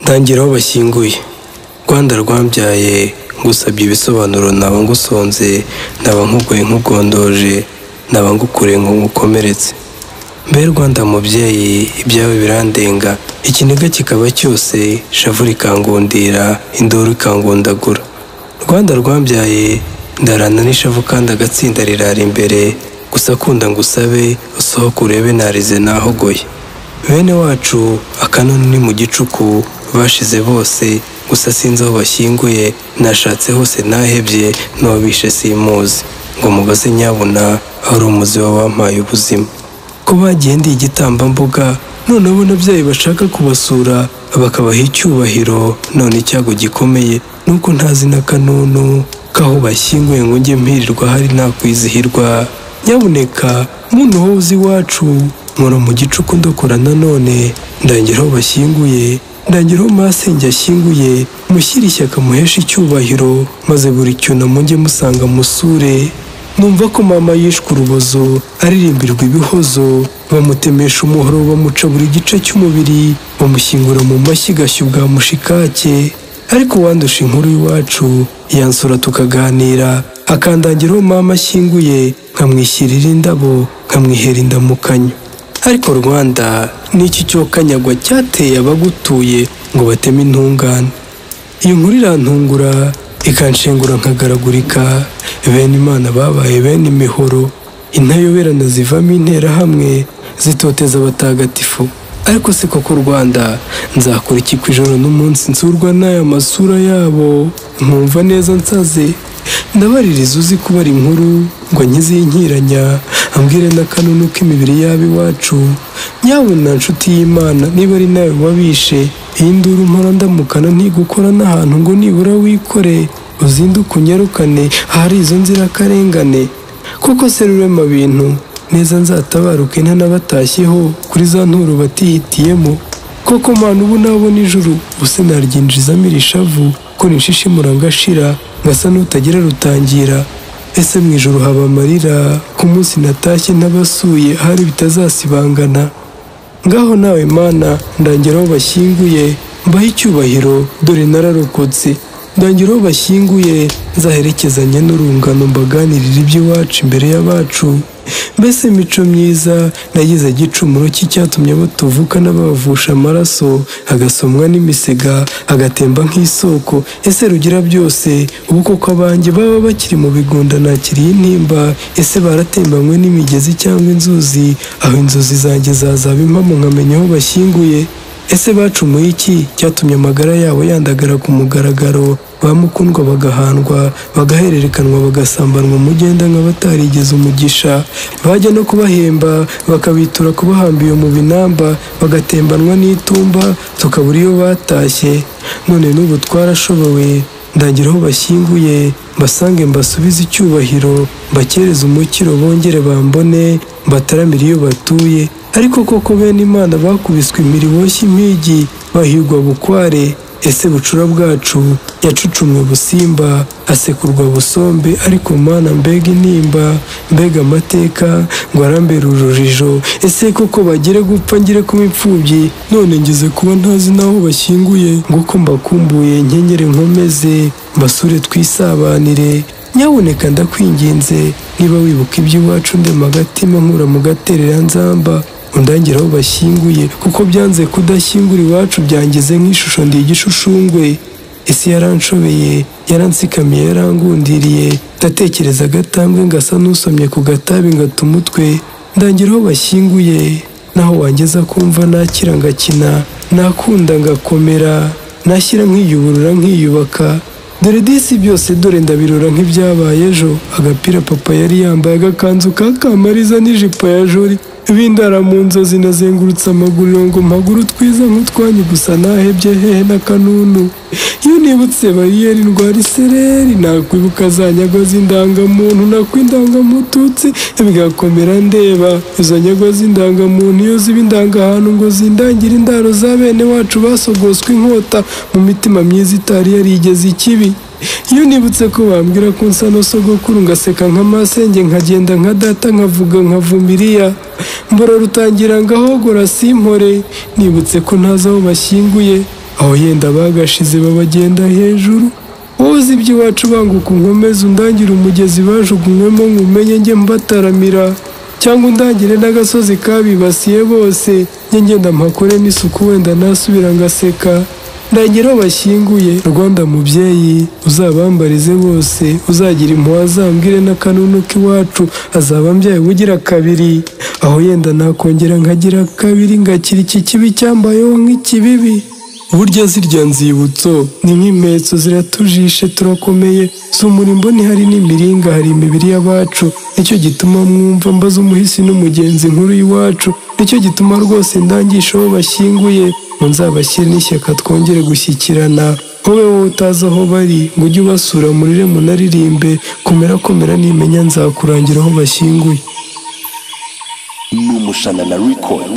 Tangira aho bashyinguye. Rwanda rwambyaye ngusabye ibisobanuro, naba ngusonze, naba nkugoye nkugondoje, naba ngukure nkukomeretse. Mbe Rwanda mubyeyi, ibyawe birandenga, ikiniga kikaba cyose, shavu rikangundira, induru ikangundagura. Rwanda rwambyaye ndarana n'ishavu kandi agatsinda rirara imbere, gusa kunda ngusabe usohoke urebe narize nahogoye. Bene wacu akanoni ni mu gicuku, bashize bose, gusa sinzi aho bashyinguye, nashatse hose nahebye, n'uwabishe simuzi, ngo mubaze nyabuna aho uri umuzi wampaye ubuzima. Ko bagiye ndi igitambambuga, none abo ababyeyi bashaka kubasura bakabaha icyubahiro, none icyago gikomeye nuko ntazi n'akanunu k'aho bashyinguye ngo njye mpirirwa hari nakwizihirwa. Nyabuneka muntu wowe uzi iwacu, nkora mu gicuku ndokora nanone, ndangira aho bashyinguye, ndangira aho masenge ashyinguye, mushyire ishyaka muheshe icyubahiro, maze buri cyunamo njye musanga musure. Numva ko mama yishwe urubozo, aririmbirwa ibihozo, bamutemesha umuhoro, bamuca buri gice cy'umubiri, bamushyingura mu mashyigashyyo bwa mushikake. Ariko wandusha inkuru y'iwacu yansura tukaganira, akandangira aho mama ashyinguye, nkamwishyirira indabo, nkamwihera indamukanyo. Ariko Rwanda n'iki cyokanyagwa cyateye abagutuye ngo bateme intungane? Iyo nkuru irantungura, ikanshengura nkagaragurika. Bene Imana babaye bene imihoro, intayoberana zivamo interahamwe, zitoteza abatagatifu. Ariko se koko Rwanda, nzakora iki ku ijoro n'umunsi nsurwa n'aya masura yabo, nkumva neza nsaze? Ndabaririza uzi kubara inkuru ngo nkize inkiranya, ambwire n'akanunu k'imibiri yabo iwacu. Nyabuna nshuti y'Imana, niba ari nawe wabishe, iyi nduru mpora ndamukana ntigukora n'ahantu ngo nibura wikore, uzinduke unyarukane ahari izo nzirakarengane. Kuko se rurema bintu neza nzatabaruke ntanabatashyeho kuri za nturo batihitiyemo. Koko Mana ubu nabona ijuru, ubuse naryinjizamo iri shavu ko nishishimura ngashira, ngasa n'utagira rutangira. Ese mu ijuru haba amarira ku munsi natashye ntabasuye, ahari bitazasibangana? Ngaho nawe Mana, ndangira aho bashyinguye, mbahe icyubahiro, dore nararokotse. Ndangira aho bashyinguye, nzaherekezanya n'urungano, mbaganirira iby'iwacu imbere y'abacu. Mbese imico myiza nagize igicumuro cy'icyatumye abo tuvuka n'abavusha amaraso, agasomwa n'imisega, agatemba nk'isoko. Ese rugira byose, ubu koko abanjye baba bakiri mu bigunda nakiriye intimba? Ese baratembanywe n'imigezi cyangwa inzuzi, aho inzozi zanjye zazaba impamo nkamenya aho bashyinguye? Ese bacumuye iki cyatumye amagara yabo yandagara ku mugaragaro, bamukundwa bagahandwa, bagahererekanwa, bagasambanwa umugenda nk'abatarigeze umugisha? Bajya no kubahemba bakabitura kubahambiye mu binamba, bagatembanwa n'itumba tukabura iyo batashye. None n'ubu twarashobowe, ndangira aho bashyinguye, mbasange mbasubize icyubahiro, mbakereze umukiro, bongere bambone, mbataramire iyo batuye. Ariko koko bene Imana bakubiswe impiri boshye impigi, bahigwa bukware. Ese bucura bwacu yacucumwe busimba, asekurwa busombe. Ariko Mana mbega intimba, mbega amateka ngo arambere urujijo. Ese koko bagire gupfa ngire kuba imfubyi, none ngize kuba ntazi n'aho bashyinguye? Nguko mbakumbuye nkenyere nkomeze, mbasure twisabanire. Nyabuneka ndakwinginze, niba wibuka iby'iwacu ndema agatima nkura mu gaterera nzamba, undangira aho bashyinguye, kuko byanze kudashyingura iwacu byangize nk'ishusho ndi igishushushungwe. Isi yaranshobeye, yaransikamiye, yarangundiriye, ndatekereza agatambwe ngasa n'usomye ku gatabi ngata umutwe. Ndangira aho bashyinguye, naho wangeza kumva nakira ngakina, nakunda ngakomera, nashyira nkiyuburura nkiyubaka. Dore disi byose dore ndabirora nk'ibyabaye ejo. Agapira papa yari yambaye, agakanzu ka Kamariza n'ijipo ya Jori, bindara mu nzozi nazengurutse amaguriro ngo mpagure twiza nk'utwanyu, gusa nahebye hehe n'akanunu. Iyo nibutse bariyeri ndwara isereri, nakwibuka za nyagwa z'indangamuntu, nakw'indangamututsi bigakomera ndeba. Izo nyagwa z'indangamuntu iyo ziba indangahantu ngo zindangire indaro za bene wacu basogoswe inkota mu mitima myiza itari yarigeze ikibi. Iyo nibutse ko bambwira ko nsa no sogokuru, ngaseka nk'amasenge, nkagenda nka data, nkavuga nkavumiriya, mbora rutangira ngahogora simpore. Nibutse ko ntazi aho bashyinguye, aho yenda bagashize babagenda hejuru. Wowe iby'iwacu banguka unkomeze undangire umugezi bajugunywemo nkumenye njye mbataramira, cyangwa undangire n'agasozi kabibasiye bose njye ngenda mpakore n'isuku wenda nasubira ngaseka. Ndagira aho bashyinguye Rwanda mubyeyi, uzabambarize bose, uzagira impuhwe azambwire n'akanunu k'iwacu, azaba mbyaye bugira kabiri, aho yenda nakongera nkagira kabiri ngakira iki kibi cyambayeho nk'ikibibi. Burya zirya nzibutso ni nk'impetso ziratujishe turakomeye, si umurimbo ntihari n'imiringa, hari imibiri y'abacu, nicyo gituma mwumva mbaza umuhisi n'umugenzi nkuru y'iwacu, nicyo gituma rwose ndangisha aho bashyinguye, ngo nzabashyire n'ishyaka twongere gushyikirana. Wowe utazi aho bari ngo ujye ubasura murire munaririmbe, komera nimenya nzakurangira aho bashyinguye. N'Umushanana Record.